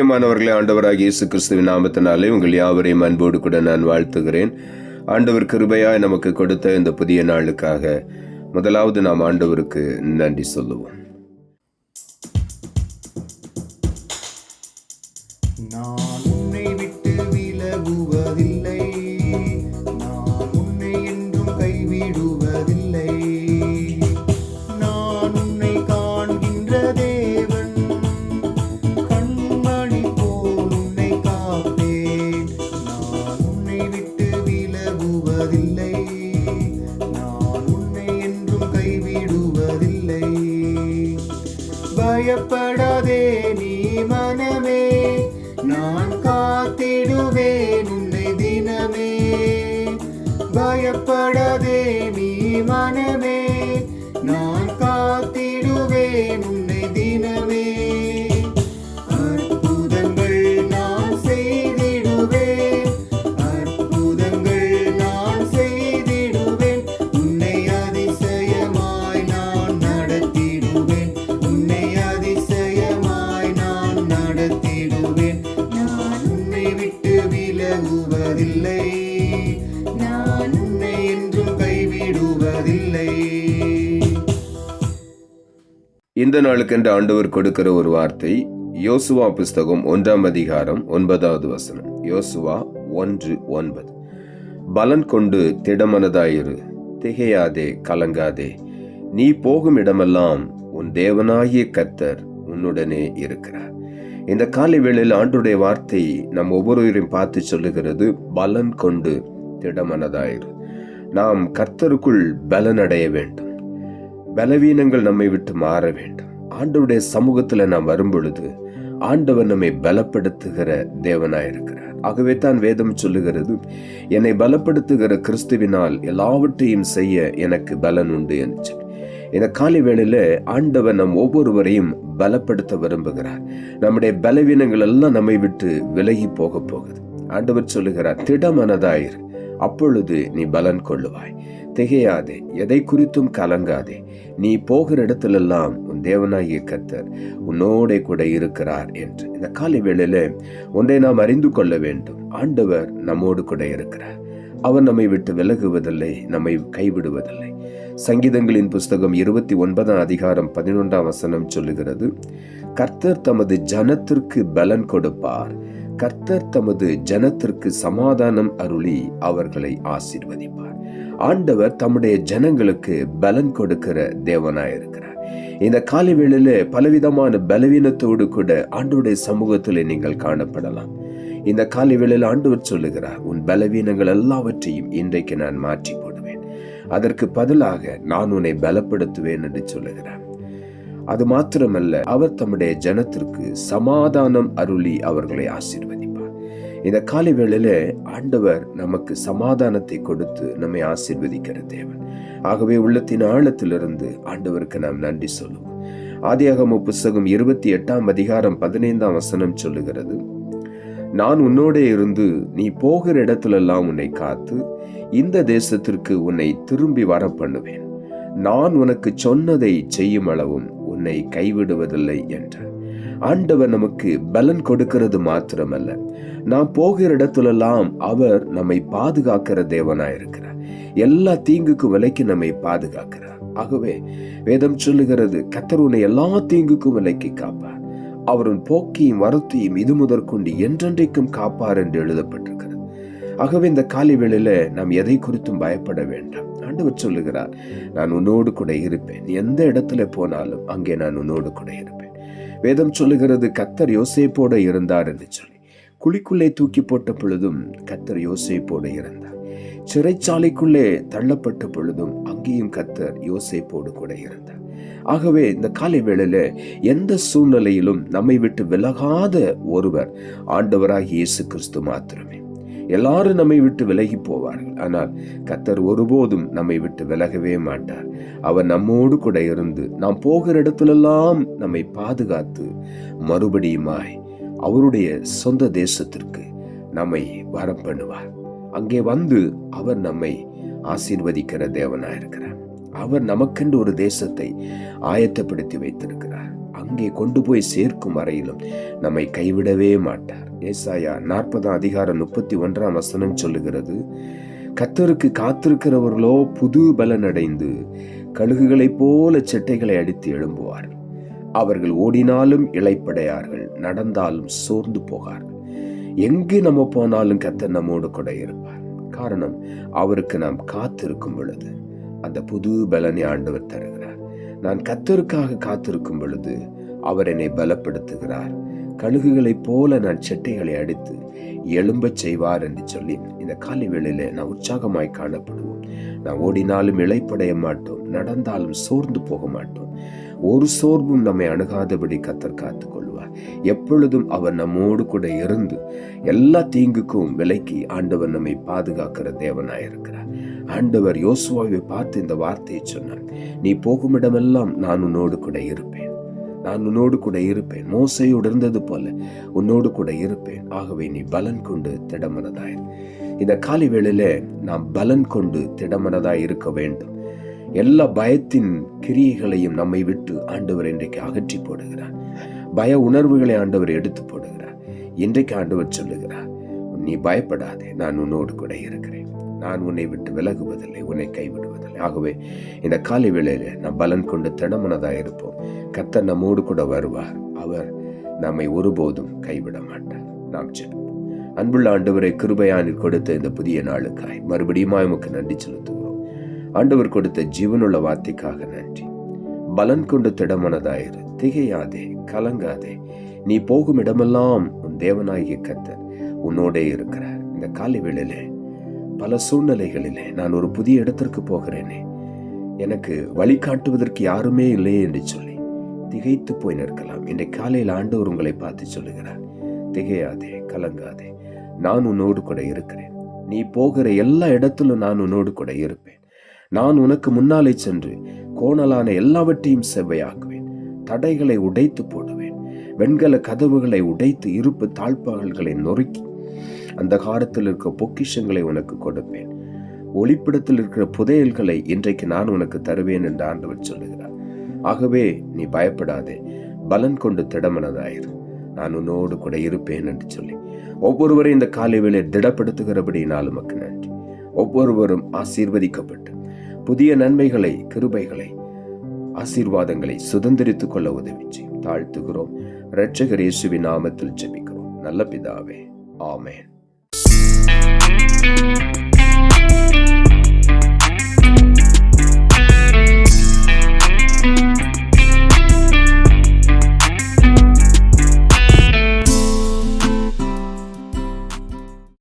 பிரியமானவர்களே, ஆண்டவராகிய இயேசு கிறிஸ்துவின் நாமத்தினாலே உங்கள் யாவரையும் அன்போடு கூட நான் வாழ்த்துகிறேன். ஆண்டவர் கிருபையாய் நமக்கு கொடுத்த இந்த புதிய நாளுக்காக முதலாவது நாம் ஆண்டவருக்கு நன்றி சொல்லுவோம். நான் உன்னை விட்டு விலகுவதில்லை, நான் உன்னை என்றும் கைவிடுவதில்லை. நான் உன்னை காண்கின்ற தேவன், கண்மணி போல் உன்னை காப்பேன். நான் உன்னை விட்டு விலகுவதில்லை, நான் உன்னை என்றும் கைவிடுவதில்லை. பயப்படாதே நீ மனமே, நான் காத்திடுவேன் உன்னை தினமே. பயப்படாதே நீ மனமே, நான் காத்திடுவேன் உன்னை தினமே. அற்புதங்கள் நான் செய்திடுவேன், அற்புதங்கள் நான் செய்திடுவேன். உன்னை அதிசயமாய் நான் நடத்திடுவேன், உன்னை அதிசயமாய் நான் நடத்திடுவேன். நான் உன்னை விட்டு விலகுவதில்லை, நான் உன்னை என்றும் கைவிடுவதில்லை. இந்த நாளுக்கென்று ஆண்டவர் கொடுக்கிற ஒரு வார்த்தை யோசுவா புஸ்தகம் 1ஆம் அதிகாரம் 9வது வசனம். யோசுவா 1:9. பலன் கொண்டு திடமனதாயிரு, திகையாதே, கலங்காதே. நீ போகும் இடமெல்லாம் உன் தேவனாகிய கர்த்தர் உன்னுடனே இருக்கிறார். இந்த காலை வேளையில் ஆண்டுடைய வார்த்தை நம் ஒவ்வொருவரையும் பார்த்து சொல்லுகிறது, பலன் கொண்டு திடமனதாயிரு. நாம் கர்த்தருக்குள் பலன் அடைய வேண்டும். பலவீனங்கள் நம்மை விட்டு மாற வேண்டும். ஆண்டவருடைய சமூகத்தில் நாம் வரும் பொழுது ஆண்டவர் நம்மை பலப்படுத்துகிற தேவனாயிருக்கிறார். ஆகவே தான் வேதம் சொல்லுகிறது, என்னை பலப்படுத்துகிற கிறிஸ்துவினால் எல்லாவற்றையும் செய்ய எனக்கு பலன் உண்டு என்று சொல்லி. இந்த காலை வேளையில ஆண்டவர் நம் ஒவ்வொருவரையும் பலப்படுத்த விரும்புகிறார். நம்முடைய பலவீனங்கள் எல்லாம் நம்மை விட்டு விலகி போக போகுது. ஆண்டவர் சொல்லுகிறார், திடமனதாயிரு, அப்பொழுது நீ பலன் கொள்ளுவாய். திகையாதே, எதை குறித்தும் கலங்காதே. நீ போகிற இடத்திலெல்லாம் உன் தேவனாகிய கர்த்தர் உன்னோட கூட இருக்கிறார் என்று. இந்த காலை வேளையில ஒன்றை நாம் அறிந்து கொள்ள வேண்டும், ஆண்டவர் நம்மோடு கூட இருக்கிறார். அவர் நம்மை விட்டு விலகுவதில்லை, நம்மை கைவிடுவதில்லை. சங்கீதங்களின் புஸ்தகம் 29ஆம் அதிகாரம் 11ஆம் வசனம் சொல்லுகிறது, கர்த்தர் தமது ஜனத்திற்கு பலன் கொடுப்பார், கர்த்தர் தமது ஜனத்திற்கு சமாதானம் அருளி அவர்களை ஆசீர்வதிப்பார். ஆண்டவர் தம்முடைய ஜனங்களுக்கு பலன் கொடுக்கிற தேவனாயிருக்கிறார். இந்த காலை வேளையில பலவிதமான பலவீனத்தோடு கூட ஆண்டவருடைய சமூகத்தில் நீங்கள் காணப்படலாம். இந்த காலை வேளையில் ஆண்டவர் சொல்லுகிறார், உன் பலவீனங்கள் எல்லாவற்றையும் இன்றைக்கு நான் மாற்றி போடுவேன், அதற்கு பதிலாக நான் உன்னை பலப்படுத்துவேன் என்று சொல்லுகிறார். அது மாத்திரமல்ல, அவர் தம்முடைய ஜனத்திற்கு சமாதானம் அருளி அவர்களை ஆசீர்வதிப்பார். இந்த காலை வேளையில ஆண்டவர் நமக்கு சமாதானத்தை கொடுத்து நம்மை ஆசீர்வதிக்கிற தேவன். ஆகவே உள்ளத்தின் ஆழத்திலிருந்து ஆண்டவருக்கு நாம் நன்றி சொல்லுவோம். ஆதியாகம புஸ்தகம் 28ஆம் அதிகாரம் 15ஆம் வசனம் சொல்லுகிறது, நான் உன்னோட இருந்து நீ போகிற இடத்திலெல்லாம் உன்னை காத்து இந்த தேசத்திற்கு உன்னை திரும்பி வர பண்ணுவேன். நான் உனக்கு சொன்னதை செய்யும் அளவும் உன்னை கைவிடுவதில்லை என்றார். ஆண்டவர் நமக்கு பலன் கொடுக்கிறது மாத்திரமல்ல, நாம் போகிற இடத்திலெல்லாம் அவர் நம்மை பாதுகாக்கிற தேவனாயிருக்கிறார். எல்லா தீங்குக்கும் விலைக்கு நம்மை பாதுகாக்கிறார். ஆகவே வேதம் சொல்லுகிறது, கர்த்தர் உன்னை எல்லா தீங்குக்கும் விலைக்கு காப்பார், அவரின் போக்கையும் வரத்தையும் இது முதற்கொண்டு என்றென்றைக்கும் காப்பார் என்று எழுதப்பட்டிருக்கிறது. ஆகவே இந்த காலை வேளையில நாம் எதை குறித்தும் பயப்பட வேண்டாம். ஆண்டவர் சொல்லுகிறார், நான் உன்னோடு கூட இருப்பேன், நீ எந்த இடத்துல போனாலும் அங்கே நான் உன்னோடு கூட இருப்பேன். வேதம் சொல்லுகிறது, கர்த்தர் யோசேப்போடு இருந்தார் என்று சொல்லி. குழிக்குள்ளே தூக்கி போட்ட பொழுதும் கர்த்தர் யோசேப்போடு இருந்தார். சிறைச்சாலைக்குள்ளே தள்ளப்பட்ட பொழுதும் அங்கேயும் கர்த்தர் யோசேப்போடு கூட இருந்தார். ஆகவே இந்த காலை வேளையில எந்த சூழ்நிலையிலும் நம்மை விட்டு விலகாத ஒருவர் ஆண்டவராகிய இயேசு கிறிஸ்து மாத்திரமே. எல்லாரும் நம்மை விட்டு விலகி போவார்கள், ஆனால் கர்த்தர் ஒருபோதும் நம்மை விட்டு விலகவே மாட்டார். அவர் நம்மோடு கூட இருந்து நாம் போகிற இடத்திலெல்லாம் நம்மை பாதுகாத்து மறுபடியுமாய் அவருடைய சொந்த தேசத்திற்கு நம்மை வரம் பண்ணுவார். அங்கே வந்து அவர் நம்மை ஆசீர்வதிக்கிற தேவனாயிருக்கிறார். அவர் நமக்கென்று ஒரு தேசத்தை ஆயத்தப்படுத்தி வைத்திருக்கிறார். அங்கே கொண்டு போய் சேர்க்கும் வரையிலும் நம்மை கைவிடவே மாட்டார். ஏசாயா 40:31 சொல்லுகிறது, கர்த்தருக்கு காத்திருக்கிறவர்களோ புது பலன் அடைந்து கழுகுகளைப் போல செட்டைகளை அடித்து எழும்புவார்கள். அவர்கள் ஓடினாலும் இளைப்படையார்கள், நடந்தாலும் சோர்ந்து போகார்கள். எங்கு நம்ம போனாலும் கர்த்தர் நம்மோடு கூட இருப்பார். காரணம், அவருக்கு நாம் காத்திருக்கும் பொழுது அந்த புது பலனை ஆண்டவர் தருகிறார். நான் கர்த்தருக்காக காத்திருக்கும் பொழுது அவர் என்னை பலப்படுத்துகிறார். கழுகுகளைப் போல நான் செட்டைகளை அடித்து எழும்பச் செய்வார் என்று சொல்லி இந்த காலை வேளையில நான் உற்சாகமாய் காணப்படுவோம். நான் ஓடினாலும் இளைப்படைய மாட்டோம், நடந்தாலும் சோர்ந்து போக மாட்டோம். ஒரு சோர்வும் நம்மை அணுகாதபடி கர்த்தர் காத்துக் கொள்வார். எப்பொழுதும் அவர் நம்மோடு கூட இருந்து எல்லா தீங்குக்கும் விலக்கி ஆண்டவர் நம்மை பாதுகாக்கிற தேவனாயிருக்கிறார். ஆண்டவர் யோசுவாவை பார்த்து இந்த வார்த்தையை சொன்னார், நீ போகும் இடமெல்லாம் நான் உன்னோடு கூட இருப்பேன், நான் உன்னோடு கூட இருப்பேன். மோசையோடு இருந்தது போல உன்னோடு கூட இருப்பேன். ஆகவே நீ பலன் கொண்டு திடமனதாய். இந்த காலை வேளையில நாம் பலன் கொண்டு திடமனதாய் இருக்க வேண்டும். எல்லா பயத்தின் கிரியைகளையும் நம்மை விட்டு ஆண்டவர் இன்றைக்கு அகற்றி போடுகிறார். பய உணர்வுகளை ஆண்டவர் எடுத்து போடுகிறார். இன்றைக்கு ஆண்டவர் சொல்லுகிறார், நீ பயப்படாதே, நான் உன்னோடு கூட இருக்கிறேன். நான் உன்னை விட்டு விலகுவதில்லை, உன்னை கைவிடுவதில்லை. ஆகவே இந்த காலை வேளையில நாம் பலன் கொண்டு திடமனதாய் இருப்போம். கர்த்தர் நம்மோடு கூட வருவார். அவர் நம்மை ஒருபோதும் கைவிட மாட்டார். நாம் செல்வோம். அன்புள்ள ஆண்டவரை, கிருபையானில் கொடுத்த இந்த புதிய நாளுக்காய் மறுபடியும் உமக்கு நன்றி செலுத்துகிறோம். ஆண்டவர் கொடுத்த ஜீவனுள்ள வார்த்தைக்காக நன்றி. பலன் கொண்டு திடமனதாயிரு, திகையாதே, கலங்காதே. நீ போகும் இடமெல்லாம் உன் தேவனாகிய கர்த்தர் உன்னோடே இருக்கிறார். இந்த காலை வேளையிலே பல சூழ்நிலைகளிலே நான் ஒரு புதிய இடத்திற்கு போகிறேனே, எனக்கு வழிகாட்டுவதற்கு யாருமே இல்லையே என்று சொல்லி திகைத்து போய் நிற்கலாம். இன்றைக்கு காலையில் ஆண்டவர் உங்களை பார்த்து சொல்லுகிறார், திகையாதே, கலங்காதே, நான் உன்னோடு கூட இருக்கிறேன். நீ போகிற எல்லா இடத்திலும் நான் உன்னோடு கூட இருப்பேன். நான் உனக்கு முன்னாலே சென்று கோணலான எல்லாவற்றையும் செவ்வையாக்குவேன். தடைகளை உடைத்து போடுவேன். வெண்கல கதவுகளை உடைத்து இருப்பு தாழ்பால்களை நொறுக்கி அந்த காலத்தில் இருக்கிற பொக்கிஷங்களை உனக்கு கொடுப்பேன். ஒளிப்பிடத்தில் இருக்கிற புதையல்களை இன்றைக்கு நான் உனக்கு தருவேன் என்று ஆண்டவர் சொல்லுகிறார். ஆகவே நீ பயப்படாதே, பலன் கொண்டு திடமனதாயிரு, நான் உன்னோடு கூட இருப்பேன் என்று சொல்லி ஒவ்வொருவரை இந்த காலை வேளை திடப்படுத்துகிறபடி நான் உமக்கு நன்றி. ஒவ்வொருவரும் ஆசீர்வதிக்கப்பட்டு புதிய நன்மைகளை, கிருபைகளை, ஆசீர்வாதங்களை சுதந்திரித்துக் கொள்ள உதவி செய்யும். தாழ்த்துகிறோம். இரட்சகர் இயேசுவின் நாமத்தில் ஜெபிக்கிறோம் நல்ல பிதாவே, ஆமென்.